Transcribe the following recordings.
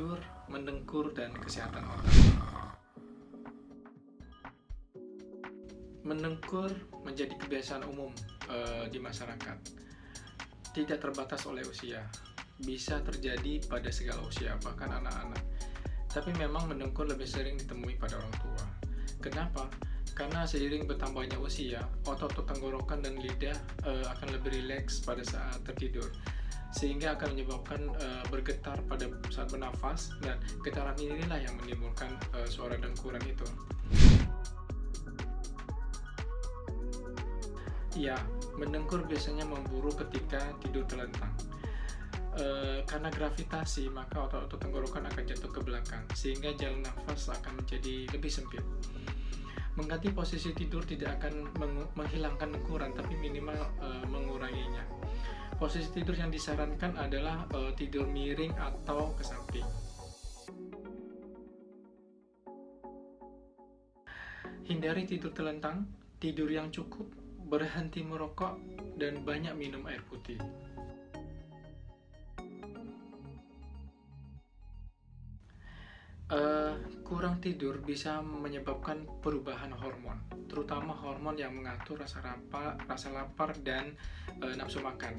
tidur, mendengkur, dan kesehatan otak. Mendengkur menjadi kebiasaan umum di masyarakat. Tidak terbatas oleh usia. Bisa terjadi pada segala usia, bahkan anak-anak. Tapi memang mendengkur lebih sering ditemui pada orang tua. Kenapa? Karena seiring bertambahnya usia, otot tenggorokan dan lidah akan lebih rileks pada saat tertidur, sehingga akan menyebabkan bergetar pada saat bernafas, dan getaran inilah yang menimbulkan suara dengkuran itu. Ya, mendengkur biasanya memburu ketika tidur terlentang. Karena gravitasi, maka otot-otot tenggorokan akan jatuh ke belakang, sehingga jalan nafas akan menjadi lebih sempit. Mengganti posisi tidur tidak akan menghilangkan dengkuran, tapi minimal menguranginya. Posisi tidur yang disarankan adalah tidur miring atau ke samping. Hindari tidur terlentang, tidur yang cukup, berhenti merokok, dan banyak minum air putih. Kurang tidur bisa menyebabkan perubahan hormon, terutama hormon yang mengatur rasa lapar dan nafsu makan.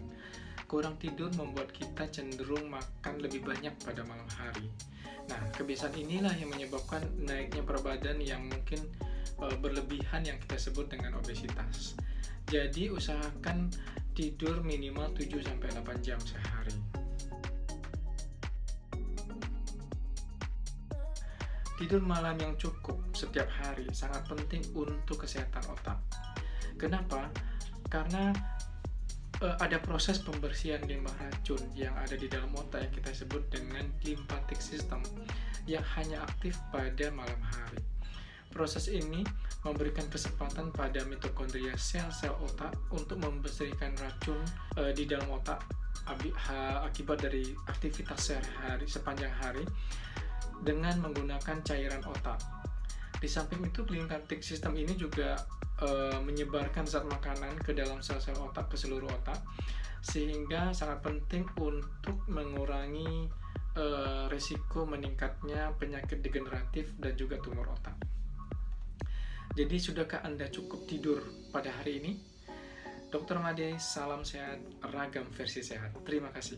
Kurang tidur membuat kita cenderung makan lebih banyak pada malam hari. Nah, kebiasaan inilah yang menyebabkan naiknya berat badan yang mungkin berlebihan, yang kita sebut dengan obesitas. Jadi usahakan tidur minimal 7-8 jam sehari. Tidur malam yang cukup setiap hari sangat penting untuk kesehatan otak. Kenapa? Karena ada proses pembersihan limbah racun yang ada di dalam otak yang kita sebut dengan lymphatic system, yang hanya aktif pada malam hari. Proses ini memberikan kesempatan pada mitokondria sel-sel otak untuk membersihkan racun di dalam otak akibat dari aktivitas sehari-hari sepanjang hari dengan menggunakan cairan otak. Di samping itu, lymphatic system ini juga menyebarkan zat makanan ke dalam sel-sel otak, ke seluruh otak, sehingga sangat penting untuk mengurangi resiko meningkatnya penyakit degeneratif dan juga tumor otak. Jadi, sudahkah Anda cukup tidur pada hari ini? Dr. Made, salam sehat, ragam versi sehat. Terima kasih.